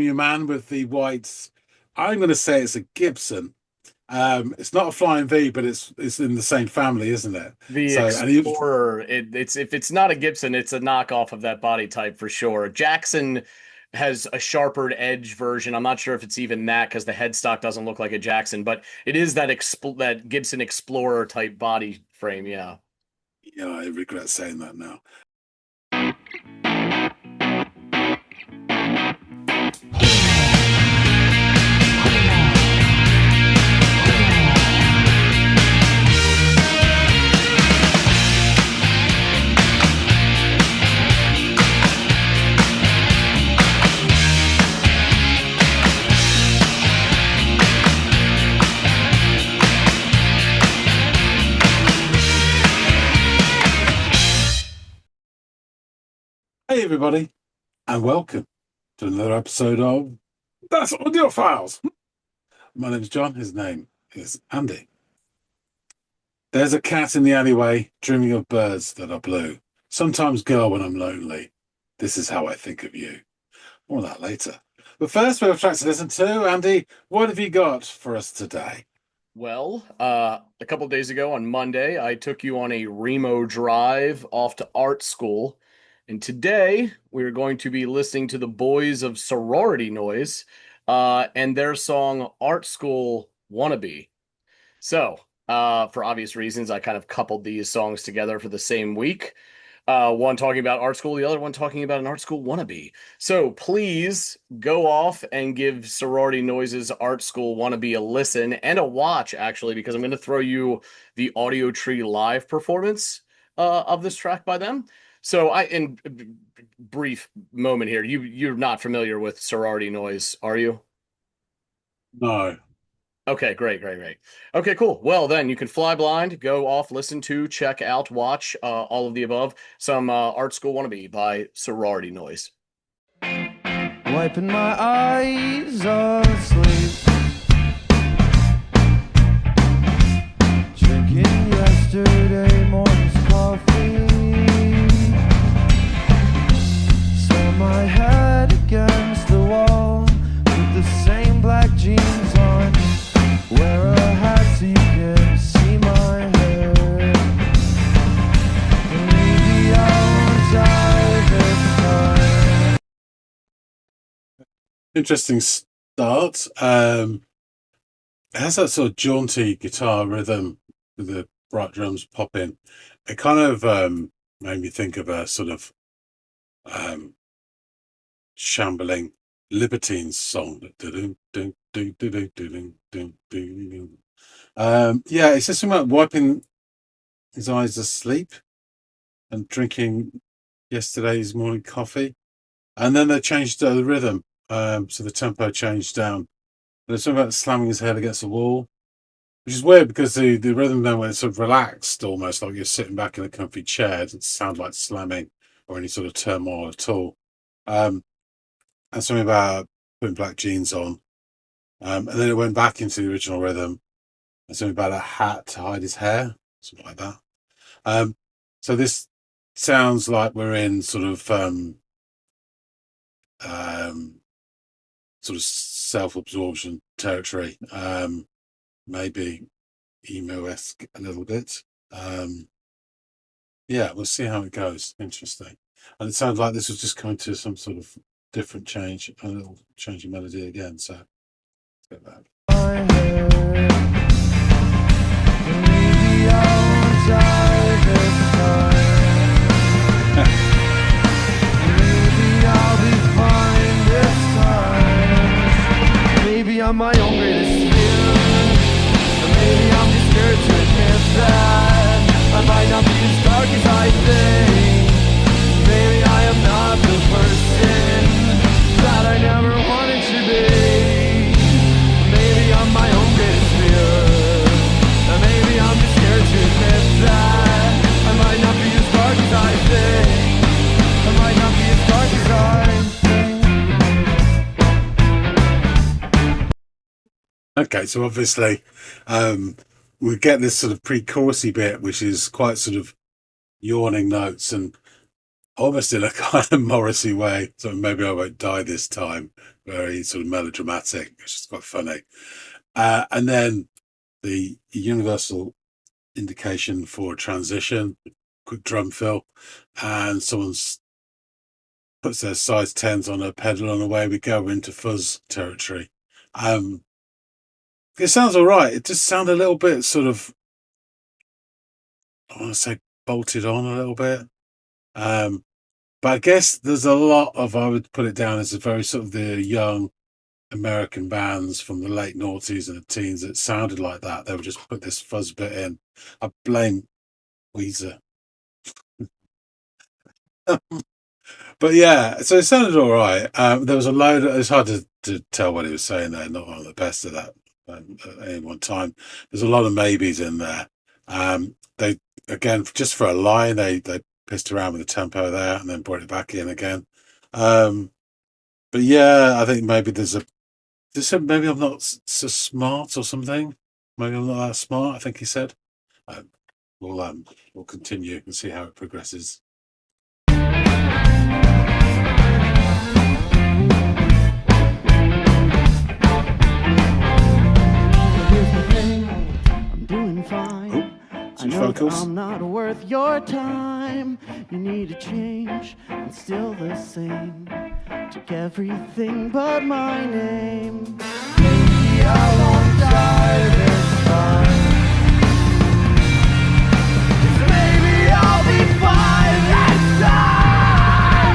Your man with the whites. I'm going to say it's a Gibson. It's not a Flying V, but it's in the same family, isn't it? The So, and he, Explorer, it's if it's not a Gibson, it's a knockoff of that body type for sure. Jackson has a sharpered edge version. I'm not sure if it's even that because the headstock doesn't look like a Jackson, but it is that Gibson Explorer type body frame. Yeah. yeah, I regret saying that now. Hey, everybody, and welcome to another episode of That's Audiophiles. My name's John. His name is Andy. There's a cat in the alleyway dreaming of birds that are blue. Sometimes, girl, when I'm lonely, this is how I think of you. More of that later. But first, we have a track to listen to. Andy, what have you got for us today? Well, a couple of days ago on Monday, I took you on a Remo drive off to art school. And today we're going to be listening to the boys of Sorority Noise and their song Art School Wannabe. So, for obvious reasons, I kind of coupled these songs together for the same week. One talking about art school, the other one talking about an art school wannabe. So please go off and give Sorority Noises Art School Wannabe a listen and a watch, actually, because I'm going to throw you the Audiotree live performance of this track by them. So in brief moment here, you're not familiar with Sorority Noise, are you? No. Okay, great, great, great. Okay, cool. Well, then you can fly blind, go off, listen to, check out, watch all of the above. Some Art School Wannabe by Sorority Noise. Wiping my eyes of sleep, drinking yesterday morning's coffee, slam my head against the wall with the same black jeans on. Wear a hat so you can see my hair. Maybe I'll die this time. Interesting start. It has that sort of jaunty guitar rhythm with the bright drums popping. It kind of made me think of a sort of um, shambling Libertines song. Yeah, it's just about wiping his eyes asleep and drinking yesterday's morning coffee. And then they changed the rhythm. So the tempo changed down. There's something about slamming his head against the wall, which is weird because the rhythm then when it's sort of relaxed, almost like you're sitting back in a comfy chair, it doesn't sound like slamming or any sort of turmoil at all. Um, and something about putting black jeans on. And then it went back into the original rhythm. And something about a hat to hide his hair, something like that. Um, so this sounds like we're in um, sort of self-absorption territory. Maybe emo-esque a little bit. Yeah, we'll see how it goes. Interesting. And it sounds like this was just coming to some sort of different change, a little change in melody again. So let's get that. My hair. Maybe I'll die this time. Maybe I'll be fine this time. Maybe I'm my own greatest fear. Or maybe I'm just scared to admit that I might not be as dark as I think. Maybe I am not the person that I never wanted to be. Maybe I'm my own greatest fear. Or maybe I'm just scared to admit that I might not be as dark as I think. I might not be as dark as I think. Okay, so obviously, we get this sort of pre-chorusy bit, which is quite sort of yawning notes and almost in a kind of Morrissey way. So maybe I won't die this time. Very sort of melodramatic, which is quite funny. And then the universal indication for transition, quick drum fill, and someone's puts their size 10s on a pedal and away we go into fuzz territory. It sounds all right. It just sounds a little bit sort of, I want to say, bolted on a little bit. But I guess there's a lot of, I would put it down as a very sort of the young American bands from the late noughties and the teens that sounded like that. They would just put this fuzz bit in. I blame Weezer. But yeah, so it sounded all right. There was a load. It's hard to tell what he was saying there. Not one of the best of that at any one time. There's a lot of maybes in there. They again just for a line. They pissed around with the tempo there and then brought it back in again. But yeah, I think maybe maybe I'm not so smart or something. Maybe I'm not that smart. I think he said. We'll continue and see how it progresses. Fine. I know vocals. I'm not worth your time. You need to change. I'm still the same. Took everything but my name. Maybe I won't die this time. 'Cause maybe I'll be fine next time.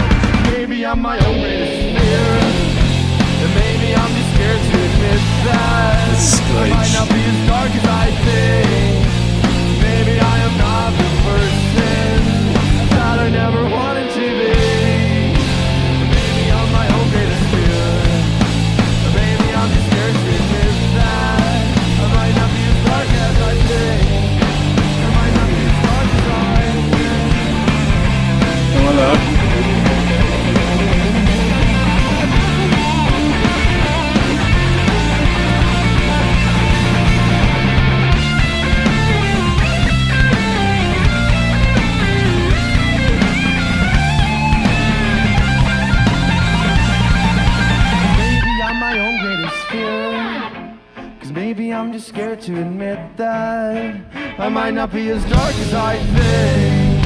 Maybe I'm my own greatest fear. And maybe I'm just scared to admit that. I might not be as dark as I think. Maybe I am not the person that I never wanted to be. Maybe I'm my own greatest fear. Or maybe I'm just scared to admit that. I might not be as dark as I think. I might not be as dark as I think. Hello. Maybe I'm just scared to admit that I might not be as dark as I think.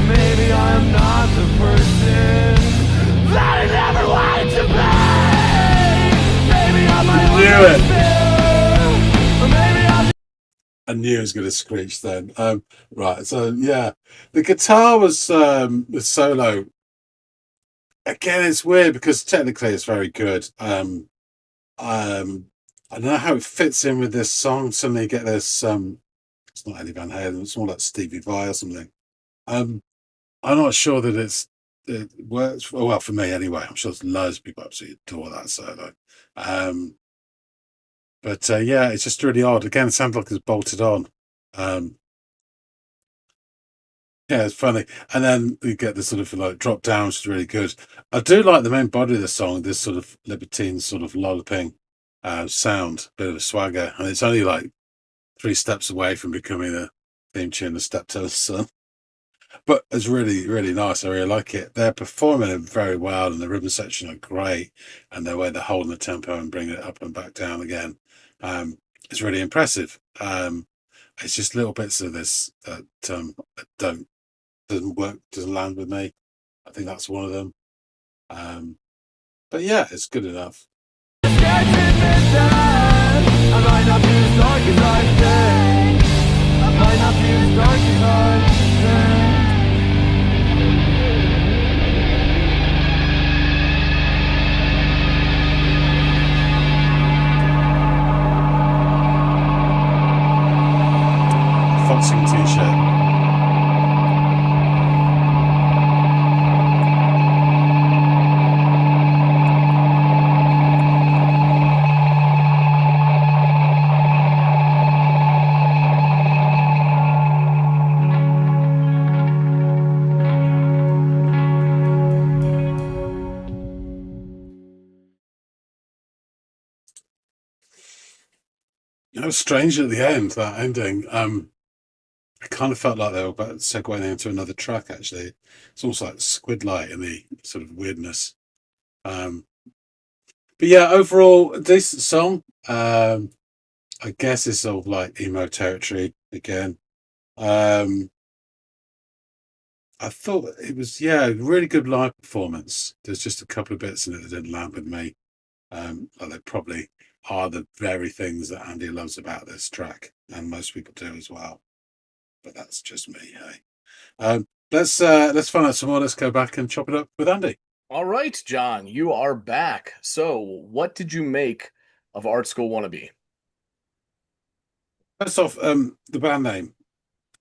Maybe I am not the person that I never wanted to be. Maybe I'm my own Knew it. fear. Or maybe I'm I knew it was going to screech then. Right, so yeah, the guitar was solo. Again, it's weird because technically it's very good. I don't know how it fits in with this song. Suddenly you get this. It's not Eddie Van Halen. It's more like Stevie Vai or something. I'm not sure that it works well for me anyway. I'm sure there's loads of people absolutely adore that solo. But yeah, it's just really odd. Again, it sounds like it's bolted on. Yeah, it's funny. And then you get this sort of like drop down, which is really good. I do like the main body of the song, this sort of libertine, sort of lolloping sound, bit of a swagger. And it's only like 3 steps away from becoming a theme tune of Steptoe's Son. But it's really, really nice. I really like it. They're performing it very well, and the rhythm section are great. And the way they're holding the tempo and bringing it up and back down again is really impressive. It's just little bits of this that doesn't work, doesn't land with me. I think that's one of them. But yeah, it's good enough. scared to admit that I might not be as dark as I think. I might not be as dark as I think. Foxing t-shirt. It was strange at the end, that ending. I kind of felt like they were about to segue into another track. Actually, it's almost like Squid Light and the sort of weirdness. Um, but yeah, overall, a decent song. I guess it's sort of like emo territory again. Um, I thought it was, yeah, a really good live performance. There's just a couple of bits in it that didn't land with me. Like they probably are the very things that Andy loves about this track, and most people do as well. But that's just me, hey. Let's find out some more. Let's go back and chop it up with Andy. All right, John, you are back. So, what did you make of Art School Wannabe? First off, the band name,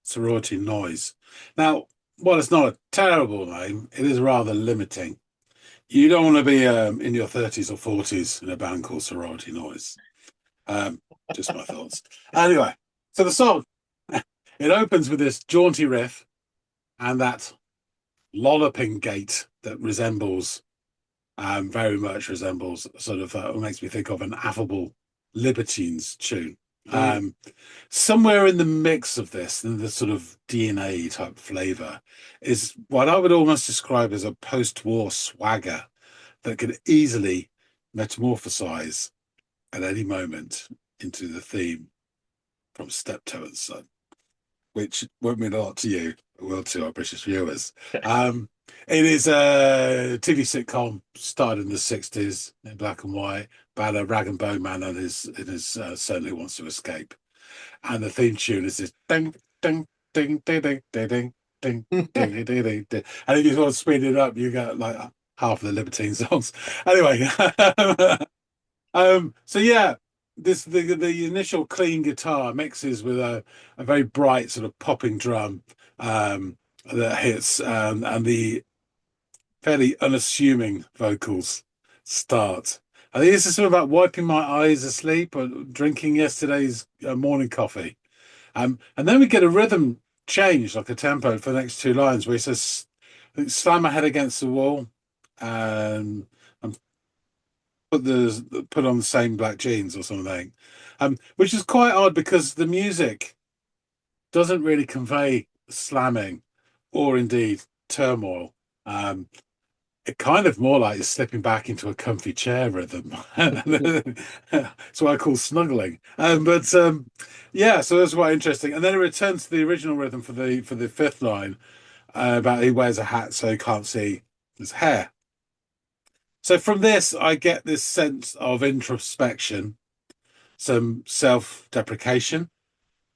Sorority Noise. Now, while it's not a terrible name, it is rather limiting. You don't want to be in your 30s or 40s in a band called Sorority Noise. Just my thoughts. Anyway, so the song, it opens with this jaunty riff and that lolloping gait that resembles, very much resembles, sort of, makes me think of an affable Libertines tune. Somewhere in the mix of this, in the sort of DNA type flavor, is what I would almost describe as a post-war swagger that could easily metamorphosize at any moment into the theme from Steptoe and Son, which won't mean a lot to you, but will to our British viewers. It is a TV sitcom started in the 60s in black and white about a rag and bone man and his son who wants to escape. And the theme tune is this ding, ding, ding, ding, ding, ding, ding, ding, ding, ding, ding, ding. And if you want to speed it up, you get like half of the Libertine songs. Anyway, so yeah, the initial clean guitar mixes with a very bright sort of popping drum that hits, and the fairly unassuming vocals start. I think this is something about wiping my eyes asleep or drinking yesterday's morning coffee. And then we get a rhythm change, like a tempo for the next two lines, where he says, I think, slam my head against the wall, and put on the same black jeans or something. Which is quite odd because the music doesn't really convey slamming or indeed turmoil. It kind of more like slipping back into a comfy chair rhythm. It's what I call snuggling. Yeah, so that's quite interesting. And then it returns to the original rhythm for the fifth line, about he wears a hat so he can't see his hair. So from this, I get this sense of introspection, some self-deprecation,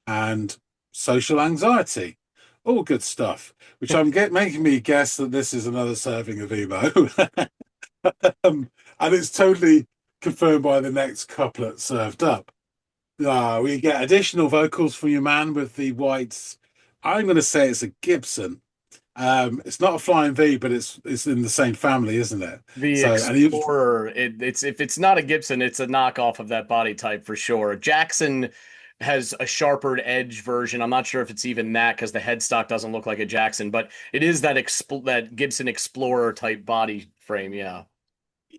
and social anxiety. All good stuff, which making me guess that this is another serving of emo. And it's totally confirmed by the next couplet served up. We get additional vocals from your man with the whites. I'm going to say it's a Gibson. It's not a Flying V, but it's in the same family, isn't it? The So, Explorer, it's if it's not a Gibson, it's a knockoff of that body type for sure. Jackson has a sharpered edge version. I'm not sure if it's even that because the headstock doesn't look like a Jackson, but it is that Gibson Explorer type body frame. Yeah.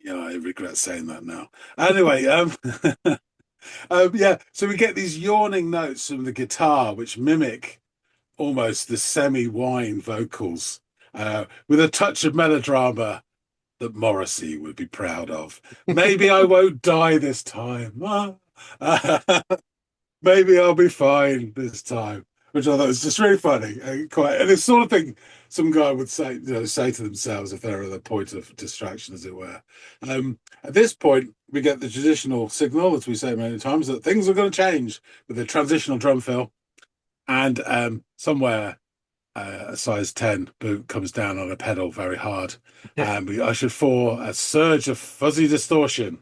yeah, I regret saying that now. Anyway, yeah, so we get these yawning notes from the guitar, which mimic almost the semi-whine vocals, with a touch of melodrama that Morrissey would be proud of. Maybe I won't die this time. Maybe I'll be fine this time. Which I thought was just really funny and it's sort of thing some guy would say, say to themselves if they're at a point of distraction, as it were. At this point, we get the traditional signal, as we say many times, that things are going to change with the transitional drum fill, and somewhere a size 10 boot comes down on a pedal very hard, and we ushered for a surge of fuzzy distortion,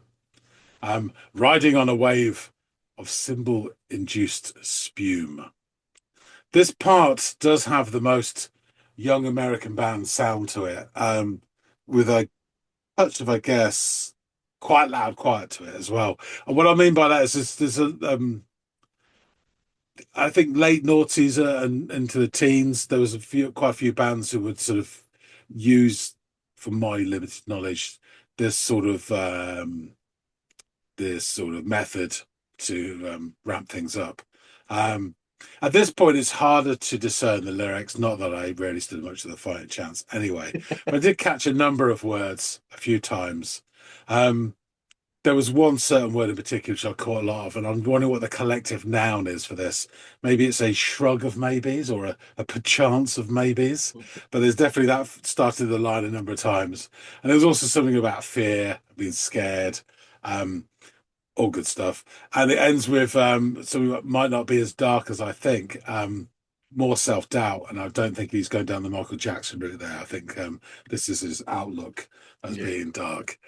riding on a wave of cymbal-induced spume. This part does have the most young American band sound to it, with a touch of, I guess, quite loud quiet to it as well. And what I mean by that is there's a I think late noughties and into the teens, there was quite a few bands who would sort of use, from my limited knowledge, this sort of method to ramp things up. At this point, it's harder to discern the lyrics. Not that I really stood much of the fighting chance anyway, but I did catch a number of words a few times. Um, there was one certain word in particular which I caught a lot of, and I'm wondering what the collective noun is for this. Maybe it's a shrug of maybes or a perchance of maybes, but there's definitely that started the line a number of times. And there's also something about fear, being scared. All good stuff. And it ends with so it might not be as dark as I think. More self-doubt, and I don't think he's going down the Michael Jackson route there. I think this is his outlook as being dark.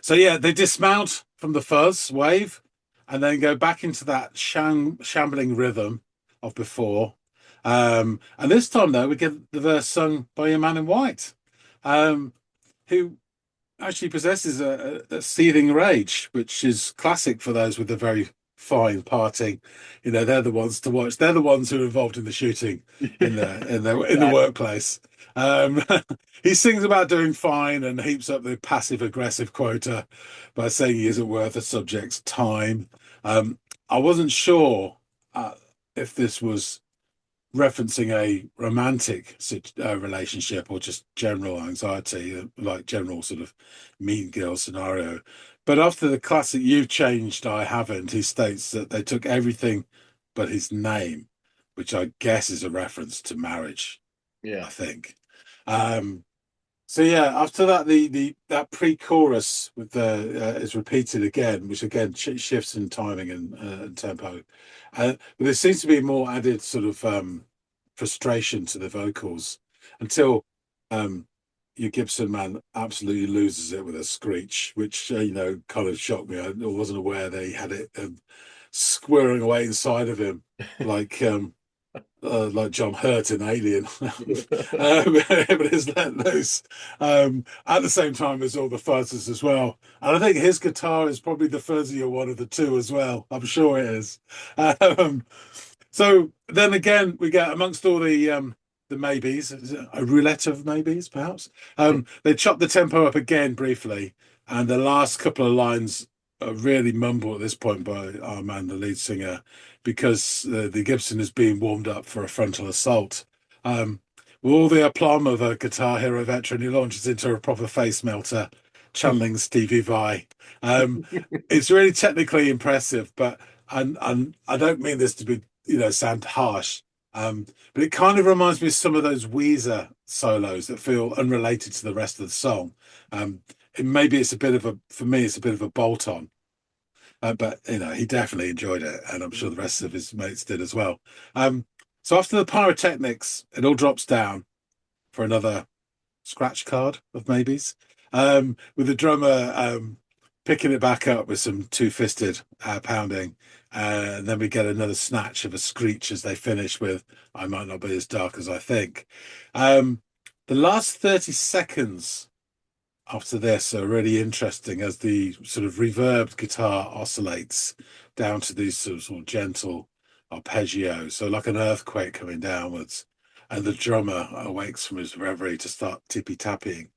So yeah, they dismount from the fuzz wave and then go back into that shambling rhythm of before. And this time though, we get the verse sung by a man in white, who actually possesses a seething rage, which is classic for those with a very fine parting. You know, they're the ones to watch. They're the ones who are involved in the shooting in the workplace. Um, he sings about doing fine and heaps up the passive aggressive quota by saying he isn't worth a subject's time. I wasn't sure if this was referencing a romantic relationship or just general anxiety, like general sort of mean girl scenario. But after the classic "You've changed, I haven't," he states that they took everything but his name, which I guess is a reference to marriage, I think. So yeah, after that, that pre-chorus with the is repeated again, which again shifts in timing and tempo. But there seems to be more added sort of frustration to the vocals until your Gibson man absolutely loses it with a screech, which kind of shocked me. I wasn't aware that he had it squirring away inside of him, like John Hurt in Alien, but it's let loose at the same time as all the fuzzes as well. And I think his guitar is probably the fuzzier one of the two as well. I'm sure it is. So then again, we get amongst all the maybes, a roulette of maybes, perhaps. They chop the tempo up again briefly, and the last couple of lines are really mumble at this point by our man, the lead singer, because the Gibson is being warmed up for a frontal assault. With all the aplomb of a Guitar Hero veteran, he launches into a proper face melter, channeling Stevie Vai. It's really technically impressive, but and I don't mean this to be sound harsh. But it kind of reminds me of some of those Weezer solos that feel unrelated to the rest of the song. Maybe it's a bit of for me, it's a bit of a bolt on. But he definitely enjoyed it, and I'm sure the rest of his mates did as well. So after the pyrotechnics, it all drops down for another scratch card of maybes, with the drummer picking it back up with some two-fisted pounding. And then we get another snatch of a screech as they finish with "I might not be as dark as I think." The last 30 seconds after this are really interesting as the sort of reverbed guitar oscillates down to these sort of gentle arpeggio, so like an earthquake coming downwards, and the drummer awakes from his reverie to start tippy-tapping.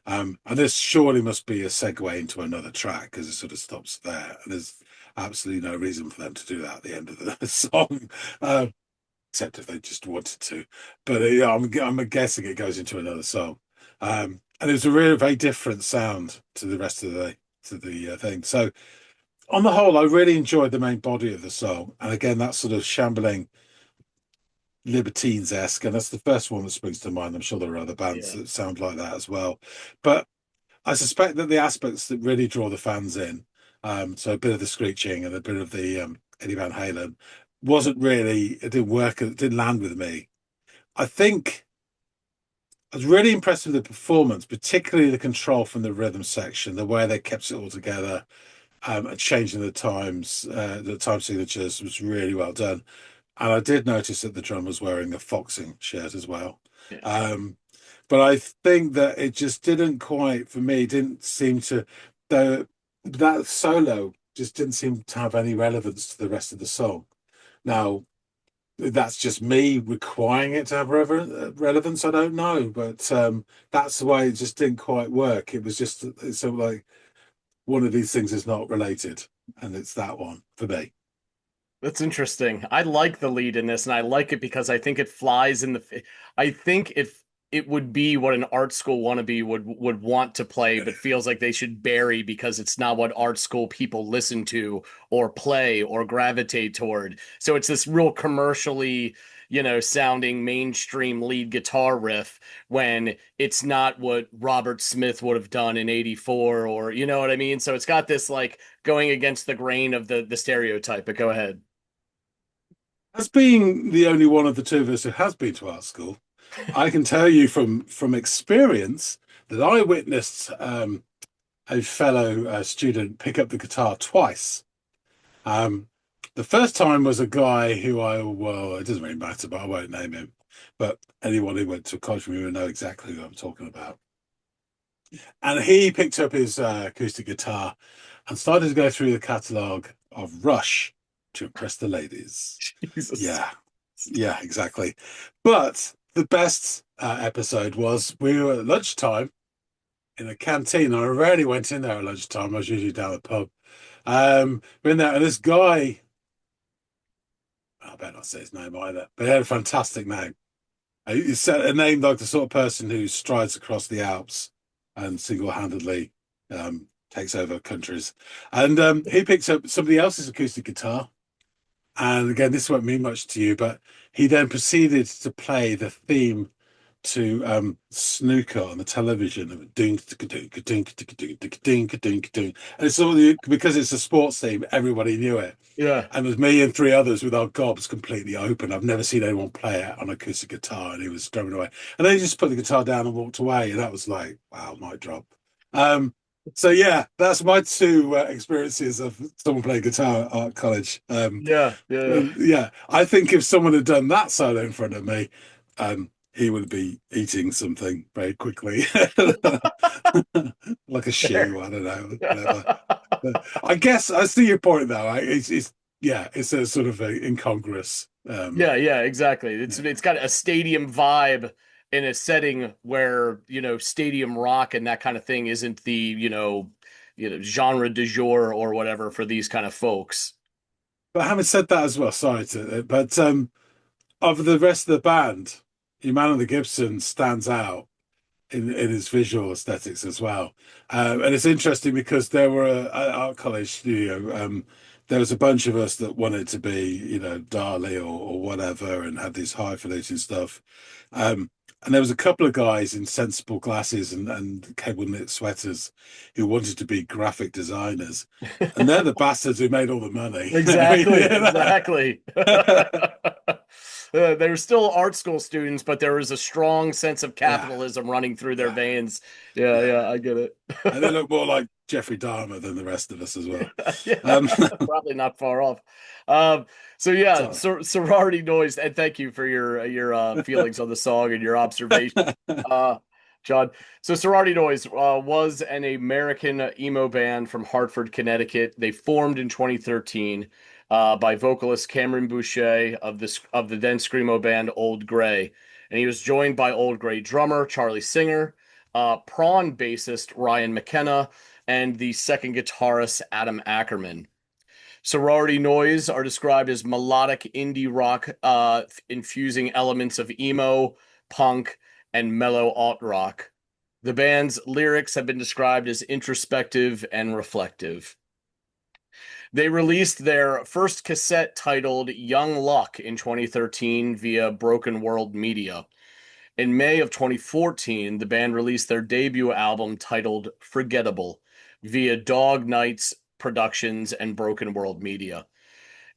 And this surely must be a segue into another track because it sort of stops there. And there's absolutely no reason for them to do that at the end of the song, except if they just wanted to. But I'm guessing it goes into another song. And it's a really very different sound to the rest of the thing. So on the whole, I really enjoyed the main body of the song. And again, that sort of shambling Libertines-esque, and that's the first one that springs to mind. I'm sure there are other bands that sound like that as well. But I suspect that the aspects that really draw the fans in, so a bit of the screeching and a bit of the Eddie Van Halen, it didn't work, it didn't land with me. I think I was really impressed with the performance, particularly the control from the rhythm section, the way they kept it all together, and changing the time signatures was really well done. And I did notice that the drummer was wearing a Foxing shirt as well. But I think that it just didn't quite, for me, didn't seem to, that solo just didn't seem to have any relevance to the rest of the song. Now, that's just me requiring it to have relevance. I don't know, but that's the way it just didn't quite work. It was just so like one of these things is not related, and it's that one for me. That's interesting. I like the lead in this, and I like it because I think it flies in the. I think if it would be what an art school wannabe would want to play, but feels like they should bury because it's not what art school people listen to or play or gravitate toward. So it's this real commercially, sounding mainstream lead guitar riff when it's not what Robert Smith would have done in '84, or you know what I mean. So it's got this like going against the grain of the stereotype. But go ahead. As being the only one of the two of us who has been to art school, I can tell you from experience that I witnessed a fellow student pick up the guitar twice. Um, the first time was a guy who well, it doesn't really matter, but I won't name him. But anyone who went to college with me will know exactly who I'm talking about. And he picked up his acoustic guitar and started to go through the catalogue of Rush to impress the ladies. Jesus. Yeah, yeah, exactly. But the best episode was we were at lunchtime in a canteen. I rarely went in there at lunchtime. I was usually down the pub. We're in there, and this guy, I better not say his name either, but he had a fantastic name. He said a name like the sort of person who strides across the Alps and single-handedly takes over countries. And he picked up somebody else's acoustic guitar. And again, this won't mean much to you, but he then proceeded to play the theme to snooker on the television of ding ding ding ding ding ding ding, and it's all because it's a sports theme, everybody knew it. Yeah. And there's me and three others with our gobs completely open. I've never seen anyone play it on acoustic guitar, and he was drumming away. And then he just put the guitar down and walked away, and that was like, wow, mic drop. So yeah, that's my two experiences of someone playing guitar at art college. Yeah. Yeah. Yeah, I think if someone had done that solo in front of me, he would be eating something very quickly, like a shoe. I don't know, whatever. But I guess I see your point, though. It's yeah, it's a sort of a incongruous. Yeah, yeah, exactly. Yeah. It's got a stadium vibe in a setting where, stadium rock and that kind of thing isn't the, genre du jour or whatever for these kind of folks. But having said that as well, sorry to, but of the rest of the band, Emmanuel Gibson stands out in his visual aesthetics as well. And it's interesting because there were at Art College Studio, there was a bunch of us that wanted to be, Dali or whatever, and had this highfalutin stuff. And there was a couple of guys in sensible glasses and cable knit sweaters who wanted to be graphic designers. And they're the bastards who made all the money. Exactly, exactly. They were still art school students, but there was a strong sense of capitalism running through their Yeah. veins. Yeah, Yeah. yeah, I get it. And they look more like Jeffrey Dahmer than the rest of us as well. Yeah, Um, probably not far off. So yeah, sorry. sorority noise, and thank you for your feelings on the song and your observation, John. So sorority noise was an American emo band from Hartford, Connecticut. They formed in 2013 by vocalist Cameron Boucher of the then screamo band Old Gray, and he was joined by Old Gray drummer Charlie Singer, Prawn bassist Ryan McKenna, and the second guitarist Adam Ackerman. Sorority Noise are described as melodic indie rock, infusing elements of emo, punk, and mellow alt rock. The band's lyrics have been described as introspective and reflective. They released their first cassette titled Young Luck in 2013 via Broken World Media. In May of 2014, the band released their debut album titled Forgettable via Dog Nights Productions and Broken World Media.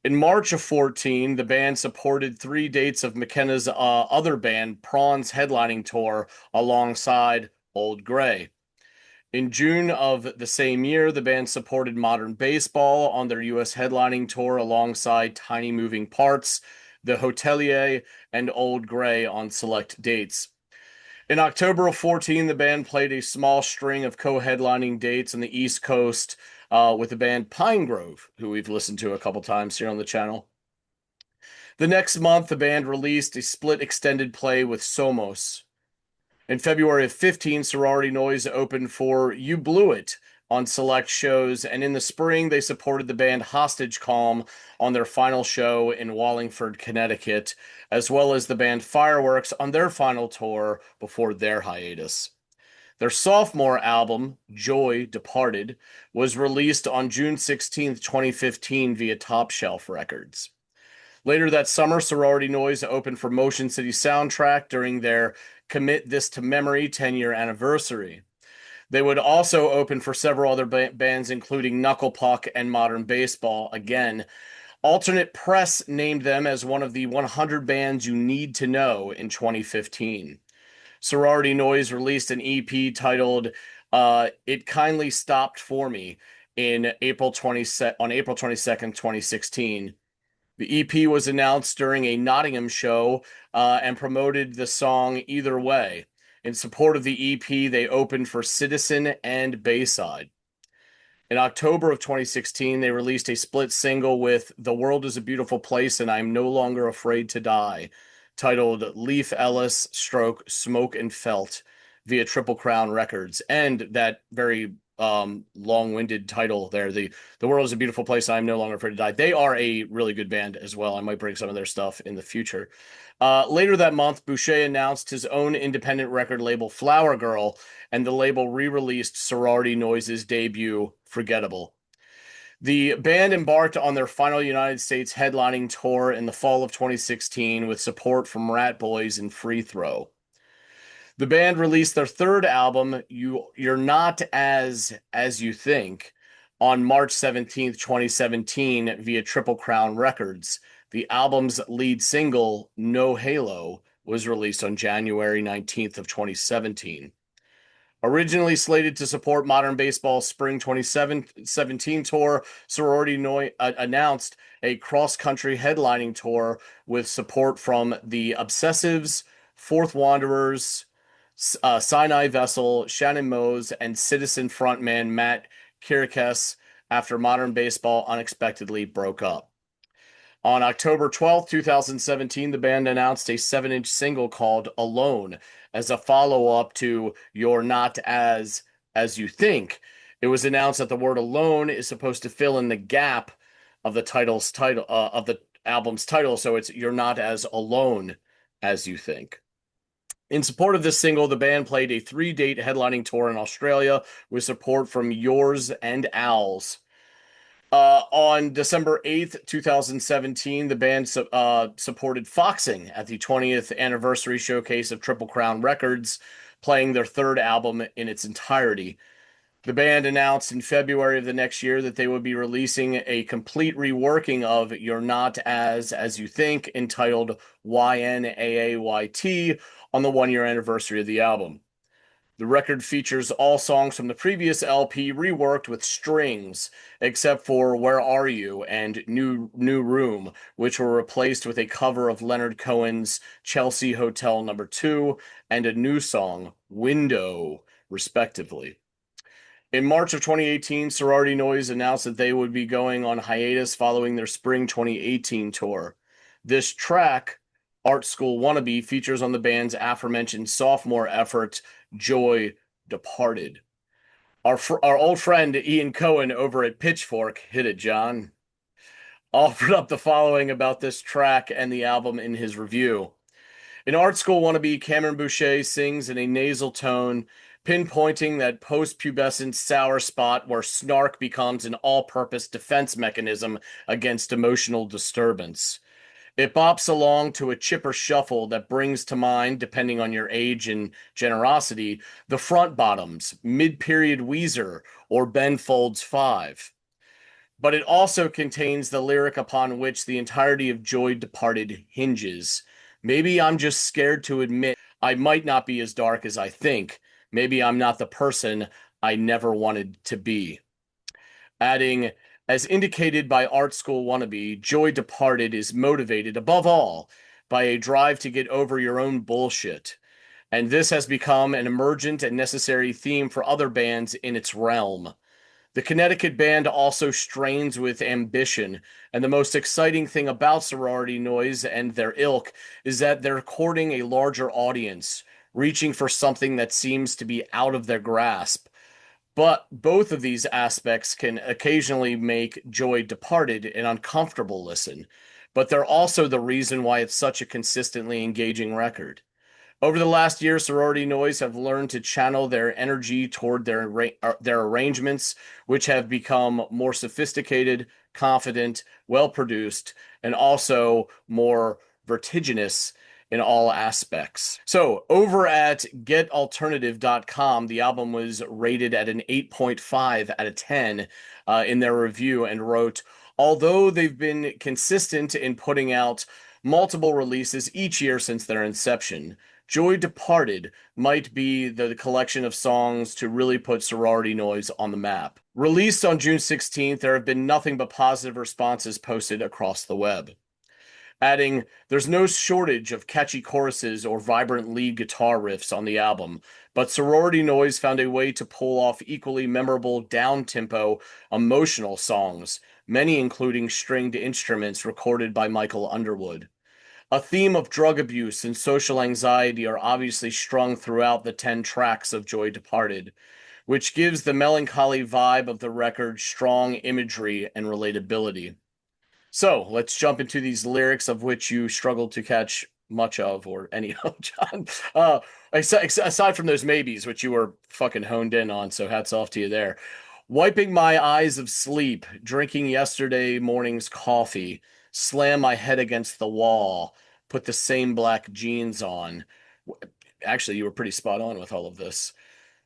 In March of 14, the band supported 3 dates of McKenna's other band, Prawn's headlining tour, alongside Old Gray. In June of the same year, the band supported Modern Baseball on their U.S. headlining tour alongside Tiny Moving Parts, The Hotelier, and Old Gray on select dates. In October of 14, the band played a small string of co-headlining dates on the East Coast with the band Pinegrove, who we've listened to a couple times here on the channel. The next month, the band released a split extended play with Somos. In February of 15, Sorority Noise opened for You Blew It on select shows, and in the spring, they supported the band Hostage Calm on their final show in Wallingford, Connecticut, as well as the band Fireworks on their final tour before their hiatus. Their sophomore album, Joy Departed, was released on June 16, 2015 via Top Shelf Records. Later that summer, Sorority Noise opened for Motion City Soundtrack during their Commit This to Memory 10-year anniversary. They would also open for several other bands, including Knuckle Puck and Modern Baseball. Again, Alternate Press named them as one of the 100 bands you need to know in 2015. Sorority Noise released an EP titled It Kindly Stopped For Me on April 22nd, 2016. The EP was announced during a Nottingham show and promoted the song Either Way. In support of the EP, they opened for Citizen and Bayside. In October of 2016, they released a split single with The World is a Beautiful Place and I'm No Longer Afraid to Die, titled Leaf Ellis / Smoke and Felt via Triple Crown Records. And that very long-winded title there, The World is a Beautiful Place, I'm No Longer Afraid to Die. They are a really good band as well. I might bring some of their stuff in the future. Later that month, Boucher announced his own independent record label, Flower Girl, and the label re-released Sorority Noise's debut, Forgettable. The band embarked on their final United States headlining tour in the fall of 2016 with support from Rat Boys and Free Throw. The band released their third album, You're Not As You Think, on March 17th, 2017 via Triple Crown Records. The album's lead single, No Halo, was released on January 19th of 2017. Originally slated to support Modern Baseball's spring 2017 tour, Sorority Noise announced a cross-country headlining tour with support from the Obsessives, Fourth Wanderers, Sinai Vessel, Shannon Mose, and Citizen frontman Matt Kirikes after Modern Baseball unexpectedly broke up. On October 12, 2017, the band announced a 7-inch single called Alone as a follow-up to You're Not As You Think. It was announced that the word alone is supposed to fill in the gap of the of the album's title, so it's You're Not As Alone As You Think. In support of this single, the band played a 3-date headlining tour in Australia with support from Yours and Owls. On December 8th, 2017, the band supported Foxing at the 20th anniversary showcase of Triple Crown Records, playing their third album in its entirety. The band announced in February of the next year that they would be releasing a complete reworking of You're Not As You Think, entitled YNAAYT, on the 1-year anniversary of the album. The record features all songs from the previous LP reworked with strings, except for Where Are You and New Room, which were replaced with a cover of Leonard Cohen's Chelsea Hotel No. 2 and a new song, Window, respectively. In March of 2018, Sorority Noise announced that they would be going on hiatus following their spring 2018 tour. This track, Art School Wannabe, features on the band's aforementioned sophomore effort, Joy Departed. Our old friend Ian Cohen over at Pitchfork, hit it, John, offered up the following about this track and the album in his review. In Art School Wannabe, Cameron Boucher sings in a nasal tone, pinpointing that post-pubescent sour spot where snark becomes an all-purpose defense mechanism against emotional disturbance. It bops along to a chipper shuffle that brings to mind, depending on your age and generosity, the Front Bottoms, mid-period Weezer, or Ben Folds 5. But it also contains the lyric upon which the entirety of Joy Departed hinges. Maybe I'm just scared to admit I might not be as dark as I think. Maybe I'm not the person I never wanted to be. Adding, as indicated by Art School Wannabe, Joy Departed is motivated, above all, by a drive to get over your own bullshit. And this has become an emergent and necessary theme for other bands in its realm. The Connecticut band also strains with ambition, and the most exciting thing about Sorority Noise and their ilk is that they're courting a larger audience, reaching for something that seems to be out of their grasp. But both of these aspects can occasionally make Joy Departed an uncomfortable listen. But they're also the reason why it's such a consistently engaging record. Over the last year, Sorority Noise have learned to channel their energy toward their arrangements, which have become more sophisticated, confident, well produced, and also more vertiginous in all aspects. So, over at getalternative.com, the album was rated at an 8.5 out of 10 in their review and wrote, although they've been consistent in putting out multiple releases each year since their inception, Joy Departed might be the collection of songs to really put Sorority Noise on the map. Released on June 16th, there have been nothing but positive responses posted across the web. Adding, there's no shortage of catchy choruses or vibrant lead guitar riffs on the album, but Sorority Noise found a way to pull off equally memorable down-tempo, emotional songs, many including stringed instruments recorded by Michael Underwood. A theme of drug abuse and social anxiety are obviously strung throughout the 10 tracks of Joy Departed, which gives the melancholy vibe of the record strong imagery and relatability. So let's jump into these lyrics, of which you struggled to catch much of or any of, John. Aside from those maybes, which you were fucking honed in on, so hats off to you there. Wiping my eyes of sleep, drinking yesterday morning's coffee, slam my head against the wall, put the same black jeans on. Actually, you were pretty spot on with all of this.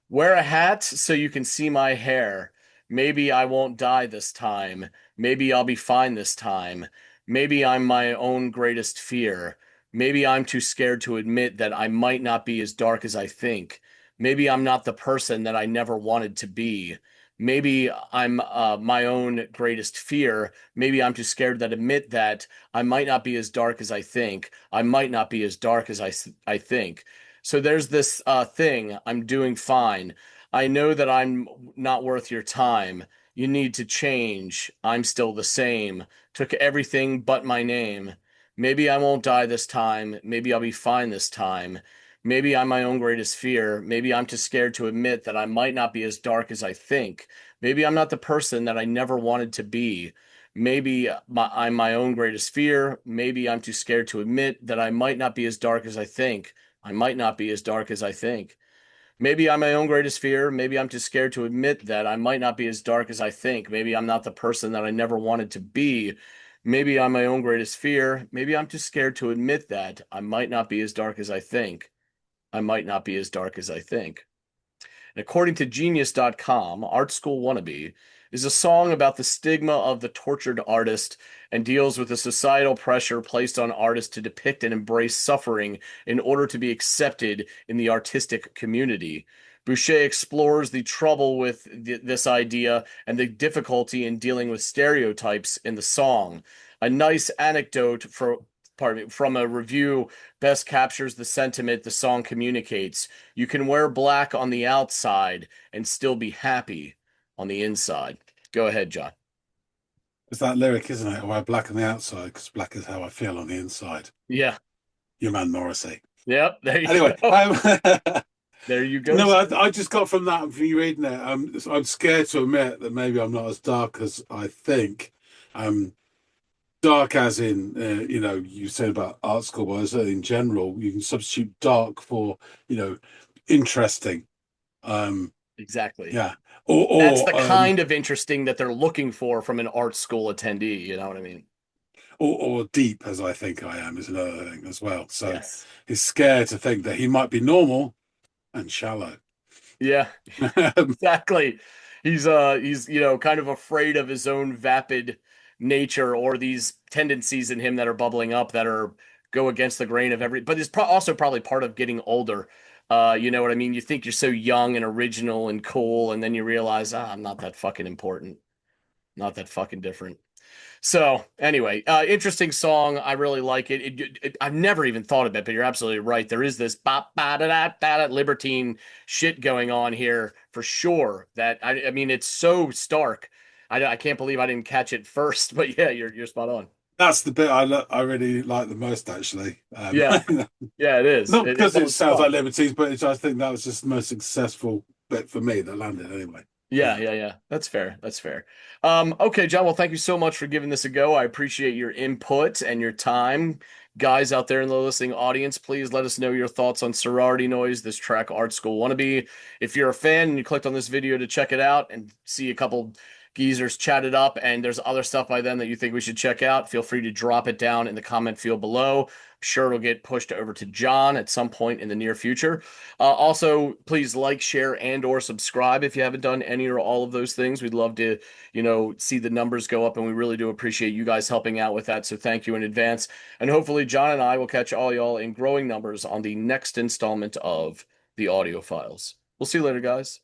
Wear a hat so you can see my hair. Maybe I won't die this time. Maybe I'll be fine this time. Maybe I'm my own greatest fear. Maybe I'm too scared to admit that I might not be as dark as I think. Maybe I'm not the person that I never wanted to be. Maybe I'm my own greatest fear. Maybe I'm too scared to admit that I might not be as dark as I think. I might not be as dark as I think. So there's this thing. I'm doing fine. I know that I'm not worth your time. You need to change. I'm still the same. Took everything but my name. Maybe I won't die this time. Maybe I'll be fine this time. Maybe I'm my own greatest fear. Maybe I'm too scared to admit that I might not be as dark as I think. Maybe I'm not the person that I never wanted to be. Maybe I'm my own greatest fear. Maybe I'm too scared to admit that I might not be as dark as I think. I might not be as dark as I think. Maybe I'm my own greatest fear. Maybe I'm too scared to admit that I might not be as dark as I think. Maybe I'm not the person that I never wanted to be. Maybe I'm my own greatest fear. Maybe I'm too scared to admit that I might not be as dark as I think. I might not be as dark as I think. And according to Genius.com, Art School Wannabe is a song about the stigma of the tortured artist and deals with the societal pressure placed on artists to depict and embrace suffering in order to be accepted in the artistic community. Boucher explores the trouble with this idea and the difficulty in dealing with stereotypes in the song. A nice anecdote from a review best captures the sentiment the song communicates. You can wear black on the outside and still be happy on the inside. Go ahead, John. It's that lyric, isn't it? I wear black on the outside because black is how I feel on the inside. Yeah. Your man Morrissey. Yep. There you Anyway, go. There you go. no, I just got from that, from you reading it. I'm scared to admit that maybe I'm not as dark as I think. Dark as in, you said about art school, but in general, you can substitute dark for, interesting. Exactly. Yeah. That's the kind of interesting that they're looking for from an art school attendee. You know what I mean? Or deep, as I think I am, is another thing as well. So Yes. he's scared to think that he might be normal and shallow. Yeah, exactly. He's kind of afraid of his own vapid nature or these tendencies in him that are bubbling up that are go against the grain of but it's also probably part of getting older. You know what I mean? You think you're so young and original and cool, and then you realize, I'm not that fucking important. Not that fucking different. So anyway, interesting song. I really like it. I've never even thought of it, but you're absolutely right. There is this libertine shit going on here for sure. That I mean, it's so stark. I can't believe I didn't catch it first. But yeah, you're spot on. That's the bit I really like the most, actually. Yeah, yeah, it is. Not because it sounds like libertines, but I think that was just the most successful bit for me that landed anyway. Yeah. That's fair. That's fair. Okay, John. Well, thank you so much for giving this a go. I appreciate your input and your time. Guys out there in the listening audience, please let us know your thoughts on Sorority Noise, this track Art School Wannabe. If you're a fan and you clicked on this video to check it out and see a couple geezers chat it up and there's other stuff by them that you think we should check out, feel free to drop it down in the comment field below. I'm sure it'll get pushed over to John at some point in the near future. Also, please like, share, and or subscribe if you haven't done any or all of those things. We'd love to, see the numbers go up, and we really do appreciate you guys helping out with that. So thank you in advance. And hopefully, John and I will catch all y'all in growing numbers on the next installment of the Audiophiles. We'll see you later, guys.